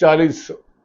40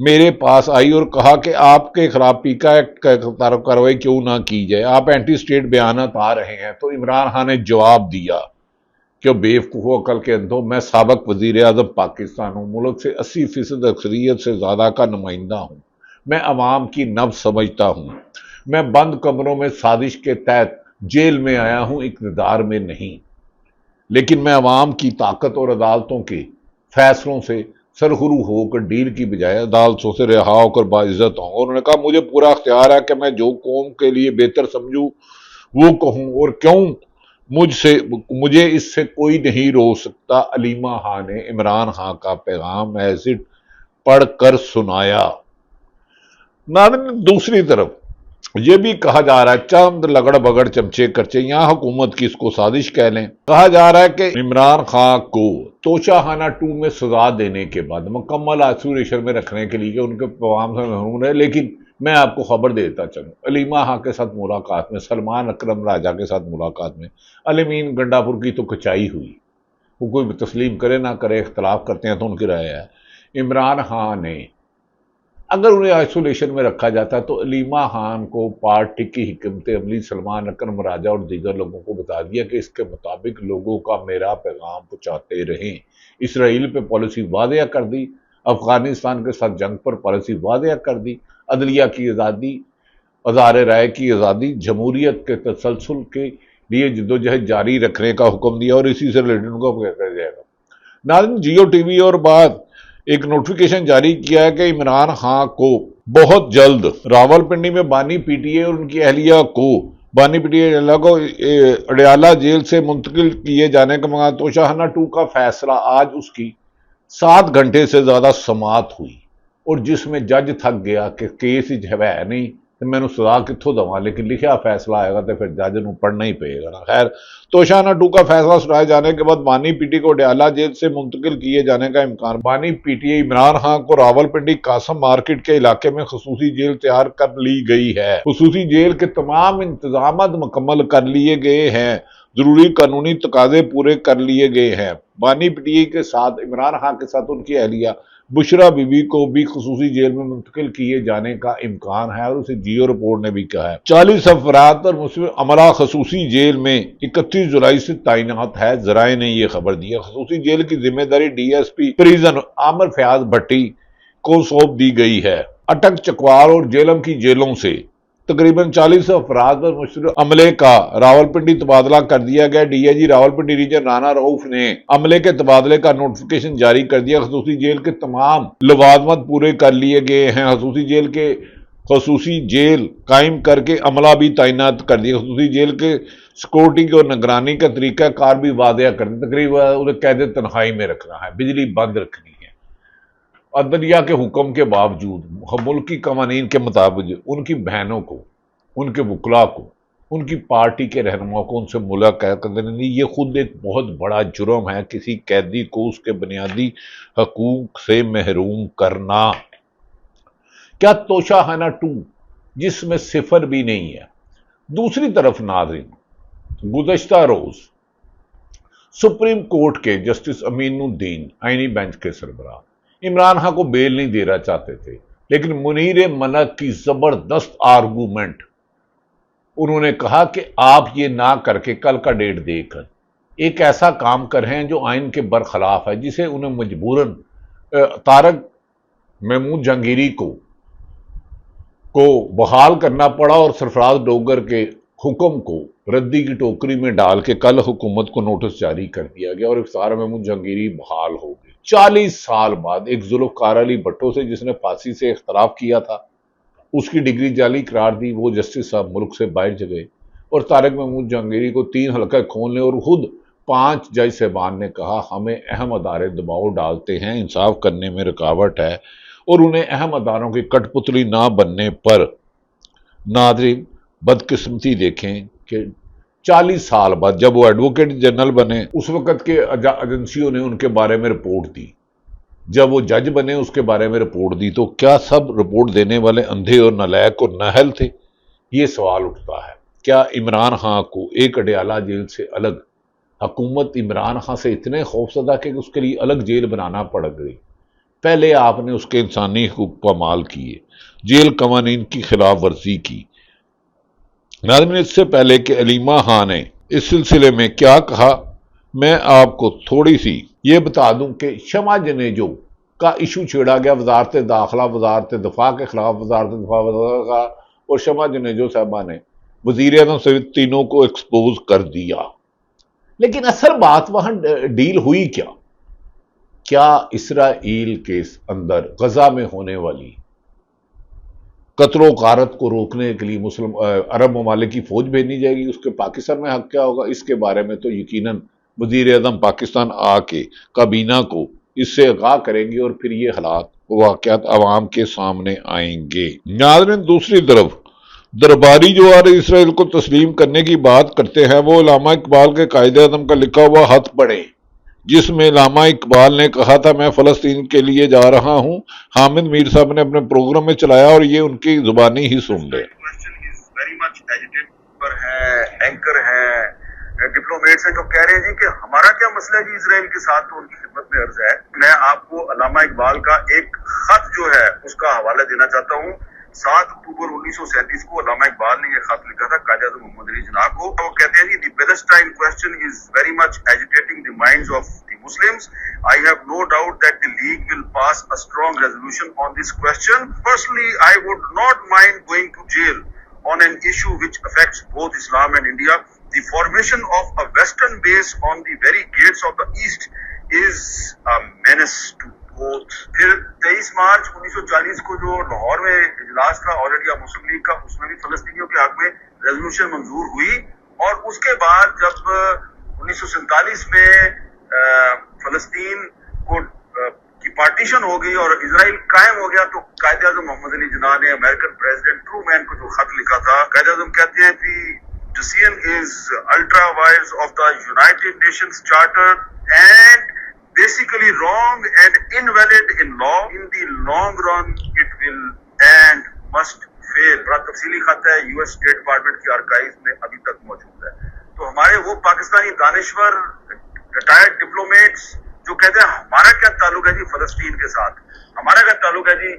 میرے پاس آئی اور کہا کہ آپ کے خلاف پی کا کارروائی کیوں نہ کی جائے، آپ اینٹی اسٹیٹ بیانات آ رہے ہیں۔ تو عمران خان نے جواب دیا کہ بے وقوف عقل کے اندھو، میں سابق وزیر اعظم پاکستان ہوں، ملک سے 80% اکثریت سے زیادہ کا نمائندہ ہوں، میں عوام کی نبض سمجھتا ہوں، میں بند کمروں میں سازش کے تحت جیل میں آیا ہوں، اقتدار میں نہیں، لیکن میں عوام کی طاقت اور عدالتوں کے فیصلوں سے سرخرو ہو کر ڈیل کی بجائے عدالتوں سے رہا ہو کر باعزت ہوں۔ اور انہوں نے کہا مجھے پورا اختیار ہے کہ میں جو قوم کے لیے بہتر سمجھوں وہ کہوں، اور کیوں مجھے اس سے کوئی نہیں روک سکتا۔ علیمہ خان نے عمران خان کا پیغام ایسٹ پڑھ کر سنایا۔ ناظرین، دوسری طرف یہ بھی کہا جا رہا ہے، چند لگڑ بگڑ چمچے کرچے، یہاں حکومت کی اس کو سازش کہہ لیں، کہا جا رہا ہے کہ عمران خان کو توشہ خانہ 2 میں سزا دینے کے بعد مکمل آئسولیشن میں رکھنے کے لیے کہ ان کے پیغام سے محروم رہے، لیکن میں آپ کو خبر دیتا چلوں، علیمہ خان کے ساتھ ملاقات میں، سلمان اکرم راجہ کے ساتھ ملاقات میں، علمین گنڈاپور کی تو کچائی ہوئی، وہ کوئی تسلیم کرے نہ کرے، اختلاف کرتے ہیں تو ان کی رائے ہے۔ عمران خان نے اگر انہیں آئسولیشن میں رکھا جاتا تو علیمہ خان کو پارٹی کی حکمت عملی، سلمان اکرم راجہ اور دیگر لوگوں کو بتا دیا کہ اس کے مطابق لوگوں کا میرا پیغام پہنچاتے رہیں۔ اسرائیل پہ پالیسی واضح کر دی، افغانستان کے ساتھ جنگ پر پالیسی واضح کر دی، عدلیہ کی آزادی، اظہار رائے کی آزادی، جمہوریت کے تسلسل کے لیے جدوجہد جاری رکھنے کا حکم دیا، اور اسی سے ریلیٹڈ کو کیا جائے گا۔ ناظرین، جیو ٹی وی اور بعد ایک نوٹیفیکیشن جاری کیا ہے کہ عمران خان کو بہت جلد راولپنڈی میں بانی پی ٹی اے اور ان کی اہلیہ کو اڈیالہ جیل سے منتقل کیے جانے کا مقام۔ توشہ خانہ 2 کا فیصلہ آج اس کی 7 گھنٹے سے زیادہ سماعت ہوئی، اور جس میں جج تھک گیا کہ کیس ہی ہے نہیں تو میں نے سزا کتوں دوا، لیکن لکھا فیصلہ آئے گا تو پھر جج نو پڑھنا ہی پڑے گا نا۔ خیر، توشہ خانہ 2 کا فیصلہ سنائے جانے کے بعد بانی پی ٹی کو اڈیالہ جیل سے منتقل کیے جانے کا امکان۔ بانی P T A Imran Khan کو راولپنڈی قاسم مارکیٹ کے علاقے میں خصوصی جیل تیار کر لی گئی ہے۔ خصوصی جیل کے تمام انتظامات مکمل کر لیے گئے ہیں، ضروری قانونی تقاضے پورے کر لیے گئے ہیں۔ بانی پی ٹی اے کے ساتھ عمران خان کے ساتھ ان کی اہلیہ بشرا بی بی کو بھی خصوصی جیل میں منتقل کیے جانے کا امکان ہے، اور اسے جیو رپورٹ نے بھی کہا ہے۔ 40 افراد پر مسلم عملہ خصوصی جیل میں 31 جولائی سے تعینات ہے، ذرائع نے یہ خبر دی ہے۔ خصوصی جیل کی ذمہ داری ڈی ایس پی پریزن عامر فیاض بھٹی کو سونپ دی گئی ہے۔ اٹک، چکوال اور جیلم کی جیلوں سے تقریباً 40 افراد پر مشترک عملے کا راولپنڈی تبادلہ کر دیا گیا۔ D I G Rawalpindi region Rana Rauf نے عملے کے تبادلے کا نوٹیفیکیشن جاری کر دیا۔ خصوصی جیل کے تمام لوازمات پورے کر لیے گئے ہیں۔ خصوصی جیل قائم کر کے عملہ بھی تعینات کر دیا۔ خصوصی جیل کے سیکورٹی اور نگرانی کا طریقہ کار بھی واضح کر دیا، تقریباً انہیں قید تنہائی میں رکھنا ہے، بجلی بند رکھنی ہے۔ عدلیہ کے حکم کے باوجود ملکی قوانین کے مطابق ان کی بہنوں کو، ان کے وکلاء کو، ان کی پارٹی کے رہنماؤں کو ان سے ملاقات کرنے، یہ خود ایک بہت بڑا جرم ہے، کسی قیدی کو اس کے بنیادی حقوق سے محروم کرنا۔ کیا توشہ خانہ 2 جس میں صفر بھی نہیں ہے؟ دوسری طرف ناظرین، گزشتہ روز سپریم کورٹ کے جسٹس امین الدین آئینی بینچ کے سربراہ عمران خان کو بیل نہیں دینا چاہتے تھے، لیکن منیر منک کی زبردست آرگومنٹ، انہوں نے کہا کہ آپ یہ نہ کر کے کل کا ڈیٹ دے کر ایک ایسا کام کر رہے ہیں جو آئین کے برخلاف ہے، جسے انہیں مجبوراً طارق محمود جہانگیری کو بحال کرنا پڑا، اور سرفراز ڈوگر کے حکم کو ردی کی ٹوکری میں ڈال کے کل حکومت کو نوٹس جاری کر دیا گیا، اور افطار محمود جہانگیری بحال ہو گئے 40 سال بعد۔ ایک ذوالفقار علی بھٹو سے جس نے پھانسی سے اختلاف کیا تھا، اس کی ڈگری جعلی قرار دی، وہ جسٹس صاحب ملک سے باہر گئے، اور طارق محمود جہانگیری کو 3 حلقہ کھولنے، اور خود 5 جج صاحبان نے کہا ہمیں اہم ادارے دباؤ ڈالتے ہیں، انصاف کرنے میں رکاوٹ ہے، اور انہیں اہم اداروں کی کٹ پتلی نہ بننے پر ناظرین بدقسمتی دیکھیں کہ 40 سال بعد جب وہ ایڈوکیٹ جنرل بنے، اس وقت کے ایجنسیوں نے ان کے بارے میں رپورٹ دی، جب وہ جج بنے اس کے بارے میں رپورٹ دی، تو کیا سب رپورٹ دینے والے اندھے اور نالائق اور نااہل تھے؟ یہ سوال اٹھتا ہے۔ کیا عمران خان کو ایک اڈیالہ جیل سے الگ، حکومت عمران خان سے اتنے خوفزدہ کہ اس کے لیے الگ جیل بنانا پڑ گئی؟ پہلے آپ نے اس کے انسانی حقوق پامال کیے، جیل قوانین کی خلاف ورزی کی۔ ناظرین، اس سے پہلے کہ علیمہ خان نے اس سلسلے میں کیا کہا، میں آپ کو تھوڑی سی یہ بتا دوں کہ شمع جنیجو کا ایشو چھیڑا گیا وزارت داخلہ، وزارت دفاع کے خلاف، وزارت دفاع کا، اور شمع جنیجو صاحبہ نے وزیر اعظم سے تینوں کو ایکسپوز کر دیا۔ لیکن اصل بات وہاں ڈیل ہوئی کیا اسرائیل کے اندر غزہ میں ہونے والی قتل و غارت کو روکنے کے لیے عرب ممالک کی فوج بھیجی جائے گی، اس کے پاکستان میں حق کیا ہوگا؟ اس کے بارے میں تو یقیناً وزیر اعظم پاکستان آ کے کابینہ کو اس سے آگاہ کریں گے، اور پھر یہ حالات واقعات عوام کے سامنے آئیں گے۔ ناظرین، دوسری طرف درباری جو آ رہے اسرائیل کو تسلیم کرنے کی بات کرتے ہیں، وہ علامہ اقبال کے قائد اعظم کا لکھا ہوا خط پڑھیں، جس میں علامہ اقبال نے کہا تھا میں فلسطین کے لیے جا رہا ہوں۔ حامد میر صاحب نے اپنے پروگرام میں چلایا، اور یہ ان کی زبانی ہی سن لیں۔ اینکر ہیں، ڈپلومیٹس ہیں جو کہہ رہے ہیں جی کہ ہمارا کیا مسئلہ ہے جی اسرائیل کے ساتھ، تو ان کی خدمت میں عرض ہے میں آپ کو علامہ اقبال کا ایک خط جو ہے اس کا حوالہ دینا چاہتا ہوں۔ 7 اکتوبر 1937 کو علامہ اقبال نے یہ خط لکھا تھا قائد اعظم محمد علی جناح کو۔ وہ کہتے ہیں جی the Palestine question is very much agitating the minds of the Muslims. I have no doubt that the League will pass a strong resolution on this question. Personally, I would not mind going to jail on an issue which affects both Islam and India. The formation of a western base on the very gates of the east is a menace to both. پھر 23 مارچ 1940 کو جو لاہور میں اجلاس تھا آل India Muslim league کا، اس میں بھی فلسطینیوں کے حق میں ریزولوشن منظور ہوئی، اور اس کے بعد جب 1947 میں فلسطین کی پارٹیشن ہو گئی اور اسرائیل قائم ہو گیا، تو قائد اعظم محمد علی جناح نے امریکن پریزیڈنٹ ٹرومین کو جو خط لکھا تھا، قائد اعظم کہتے ہیں کہ decision is ultra vires of the United Nations Charter and basically wrong and invalid in law. In the long run it will and must fail. بڑا تفصیلی خط ہے، یو ایس اسٹیٹ ڈپارٹمنٹ کی آرکائیوز میں ابھی تک موجود ہے۔ تو ہمارے وہ پاکستانی دانشور ریٹائرڈ ڈپلومیٹس جو کہتے ہیں ہمارا کیا تعلق ہے جی فلسطین کے ساتھ، ہمارا کیا تعلق ہے جی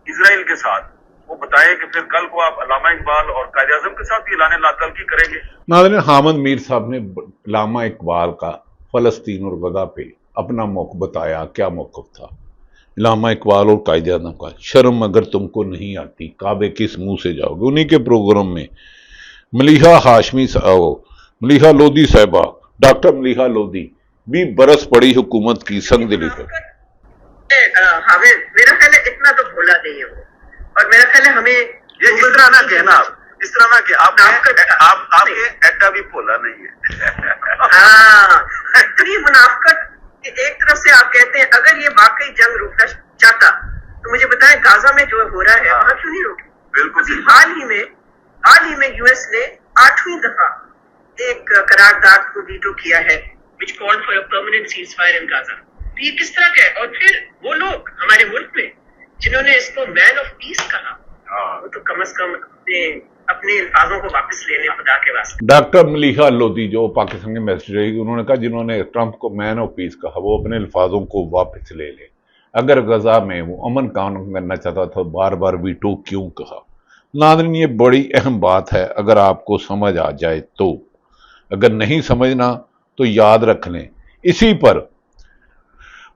اسرائیل کے ساتھ، وہ بتائیں کہ پھر کل کو آپ علامہ اقبال اور قائد اعظم کے ساتھ بھی اعلان لا تعلقی کریں گے۔ ناظرین، حامد میر صاحب نے علامہ اقبال کا فلسطین اور غزہ پہ اپنا موقف بتایا، کیا موقف تھا علامہ اقبال اور قائد اعظم کا؟ شرم اگر تم کو نہیں آتی کعبے کس منہ سے جاؤ گے۔ انہی کے پروگرام میں ملیحہ ہاشمی ملیحہ لودھی صاحبہ، ڈاکٹر ملیحہ لودھی بھی برس پڑی حکومت کی سنگ دلی پر۔ میرا خیال ہے اتنا تو بھولا نہیں ہے وہ، اور میرا خیال ہے ہمیں یہ اس طرح نہ کہنا، اس طرح نہ کہ آپ کے ایڈا بھی بھولا نہیں ہے۔ ہاں، اتنی منافقت کہ ایک طرف سے آپ کہتے ہیں اگر یہ واقعی جنگ روکنا چاہتا تو مجھے بتائیں گازا میں جو ہو رہا ہے وہاں کیوں نہیں روکی؟ بالکل حال ہی میں یو ایس نے 8ویں دفعہ ایک قرارداد کو ویٹو کیا ہے which called for a permanent ceasefire in Gaza. تو یہ کس طرح کا ہے؟ اور پھر وہ لوگ ہمارے ملک میں جنہوں نے اس کو مین آف پیس کہا، وہ تو کم از کم اپنے الفاظوں کو واپس لے لیں خدا کے واسطے۔ ڈاکٹر ملیحہ لودھی جو پاکستان کے میسج رہی، انہوں نے کہا جنہوں نے ٹرمپ کو مین آف پیس کہا وہ اپنے الفاظوں کو واپس لے لیں۔ اگر غزہ میں وہ امن قائم کرنا چاہتا تھا بار بار ویٹو کیوں کہا؟ ناظرین، یہ بڑی اہم بات ہے اگر آپ کو سمجھ آ جائے تو، اگر نہیں سمجھنا تو یاد رکھ لیں۔ اسی پر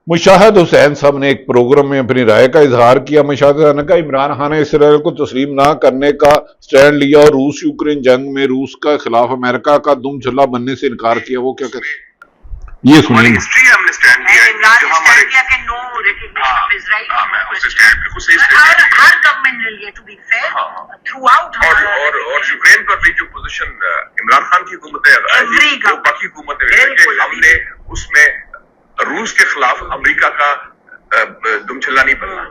مشاہد حسین صاحب نے ایک پروگرام میں اپنی رائے کا اظہار کیا۔ مشاہد حسین نے کہا عمران خان نے اسرائیل کو تسلیم نہ کرنے کا سٹینڈ لیا اور روس یوکرین جنگ میں روس کا خلاف امریکہ کا دم چھلا بننے سے انکار کیا۔ وہ کیا کہتے ہیں یہ سنیں۔ ہسٹری ہم نے سٹینڈ لیا ہے، جو ہمارے کہ نو ریکگنیشن آف اسرائیل، میں اس سٹینڈ بالکل صحیح سٹینڈ ہر گورنمنٹ نے لیا to be fair throughout, اور یوکرین پر بھی جو پوزیشن عمران خان کی حکومت ہے وہ باقی حکومتیں ہم نے اس میں روس کے خلاف امریکہ کا دم چھلا نہیں بننا۔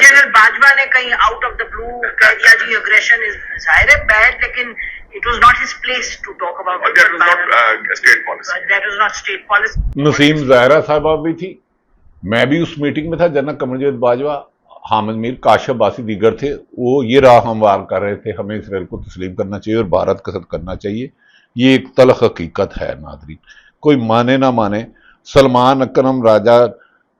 جنرل باجوہ نے کہیں آؤٹ آف دا بلو کہہ دیا جی اگریشن از ظاہر ہے بیڈ، لیکن it was not his place to talk about it. That was not state policy. That was not state policy. نسیم ظاہرہ صاحبہ بھی تھی، میں بھی اس میٹنگ میں تھا، جنرل قمر جاوید باجوہ، حامد میر، کاشف باسی دیگر تھے۔ وہ یہ راہ ہموار کر رہے تھے ہمیں اسرائیل کو تسلیم کرنا چاہیے اور بھارت کا ساتھ کرنا چاہیے۔ یہ ایک تلخ حقیقت ہے ناظرین، کوئی مانے نہ مانے۔ سلمان اکرم راجہ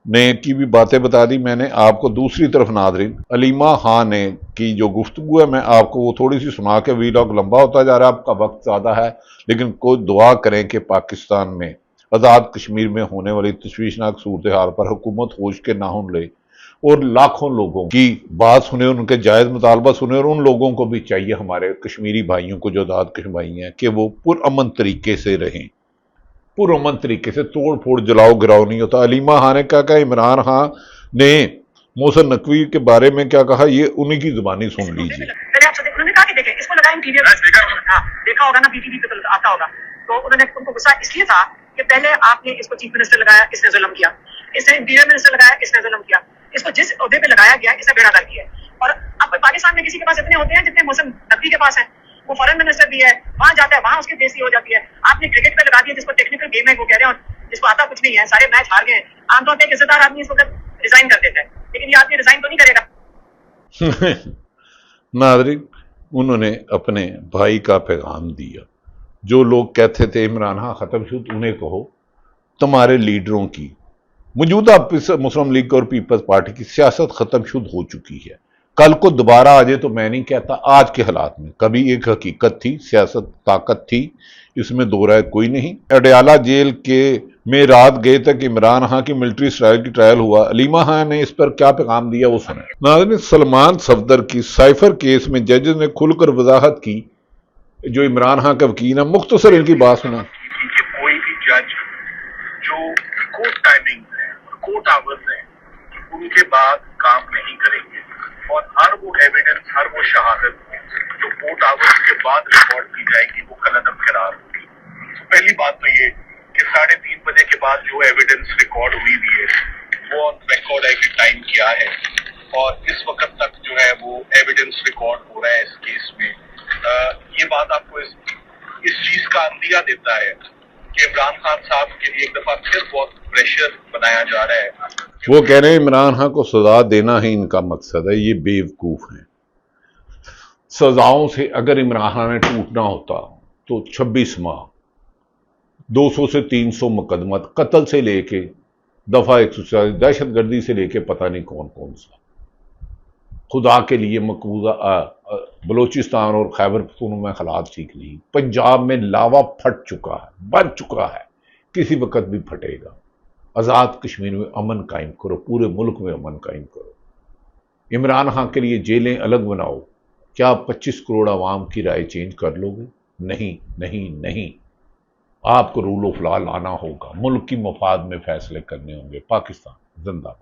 نے کی بھی باتیں بتا دی میں نے آپ کو۔ دوسری طرف ناظرین، علیمہ خان نے کی جو گفتگو ہے میں آپ کو وہ تھوڑی سی سنا کے ویلاگ لمبا ہوتا جا رہا ہے، آپ کا وقت زیادہ ہے، لیکن کوئی دعا کریں کہ پاکستان میں آزاد کشمیر میں ہونے والی تشویشناک صورتحال پر حکومت ہوش کے ناخن لے اور لاکھوں لوگوں کی بات سنے، ان کے جائز مطالبہ سنے، اور ان لوگوں کو بھی چاہیے ہمارے کشمیری بھائیوں کو جو آزاد کشمیر بھائی ہیں کہ وہ پرامن طریقے سے رہیں، پرامن طریقے سے، توڑ پھوڑ جلاؤ گراؤ نہیں ہوتا۔ علیمہ خان نے کیا کہا، عمران خان نے محسن نقوی کے بارے میں کیا کہا، یہ انہی کی زبانی سن لیجیے۔ انہوں نے کہا کہ دیکھیں اس کو لگا دیکھا ہوگا نا، بی ٹی وی پہ آتا ہوگا، تو انہوں نے ان کو غصہ اس لیے تھا کہ پہلے آپ نے اس کو چیف منسٹر لگایا، اس نے ظلم کیا، اس نے انٹیریئر منسٹر لگایا، اس نے ظلم کیا، اس کو جس عہدے پہ لگایا گیا اس نے بیڑا کر کیا۔ اور اب پاکستان میں کسی کے پاس اتنے ہوتے ہیں جتنے محسن نقوی کے پاس ہیں، وہ فارن منسٹر بھی ہے، وہاں جاتا ہے وہاں اس کی بےزتی ہو جاتی ہے۔ آپ نے کرکٹ پہ لگا دیا جس کو ٹیکنیکل گیم ہے وہ کہہ رہے ہیں، جس کو آتا کچھ نہیں ہے، سارے میچ ہار گئے ہیں۔ عام طور پہ ایک عزت دار آدمی اس وقت ریزائن کر دیتا ہے، لیکن یہ آدمی ریزائن تو نہیں کرے گا۔ ناظرین، انہوں نے اپنے بھائی کا پیغام دیا۔ جو لوگ کہتے تھے عمران خان ختم شد، انہیں کہو تمہارے لیڈروں کی موجودہ مسلم لیگ اور پیپلز پارٹی کی سیاست ختم شد ہو چکی ہے، کل کو دوبارہ آ جائے تو میں نہیں کہتا، آج کے حالات میں کبھی ایک حقیقت تھی، سیاست طاقت تھی، اس میں دو رائے کوئی نہیں۔ اڈیالہ جیل کے میں رات گئے تک عمران خان کی ملٹری اسٹائل کی ٹرائل ہوا، علیمہ خان نے اس پر کیا پیغام دیا وہ سنیں۔ ناظرین، سلمان صفدر کی سائفر کیس میں ججز نے کھل کر وضاحت کی، جو عمران خان کا وکیل ہے، مختصر ان کی بات سنا۔ کہ کوئی بھی جج جو کورٹ ٹائمنگ ہے، کورٹ آورز ہیں، ان کے بعد کام نہیں کریں گے، اور ہر وہ ایویڈنس، ہر وہ شہادت جو کورٹ آورز کے بعد ریکارڈ کی جائے گی وہ کالعدم قرار ہوگی۔ پہلی بات تو یہ کہ 3:30 بجے کے بعد جو ایویڈنس ریکارڈ ہوئی ہے وہ آن ریکارڈ ہے کہ ٹائم کیا ہے، اور اس وقت تک جو ہے وہ ایویڈنس ریکارڈ ہو رہا ہے اس کیس میں۔ یہ بات آپ کو اس چیز کا اندیہ دیتا ہے کہ عمران خان صاحب کے لیے ایک دفعہ پھر بہت پریشر بنایا جا رہا ہے۔ وہ کہہ رہے ہیں عمران خان کو سزا دینا ہی ان کا مقصد ہے، یہ بیوقوف ہیں۔ سزاؤں سے اگر عمران خان نے ٹوٹنا ہوتا تو 26 ماہ 200 سے 300 مقدمات، قتل سے لے کے دفعہ 140، دہشت گردی سے لے کے پتہ نہیں کون کون سا۔ خدا کے لیے مقبوضہ بلوچستان اور خیبر پختونخوا میں حالات ٹھیک نہیں، پنجاب میں لاوا پھٹ چکا ہے، بن چکا ہے، کسی وقت بھی پھٹے گا۔ آزاد کشمیر میں امن قائم کرو، پورے ملک میں امن قائم کرو۔ عمران خان کے لیے جیلیں الگ بناؤ، کیا 25 کروڑ عوام کی رائے چینج کر لو گے؟ نہیں نہیں نہیں، آپ کو رول آف لا لانا ہوگا، ملک کی مفاد میں فیصلے کرنے ہوں گے۔ پاکستان زندہ باد۔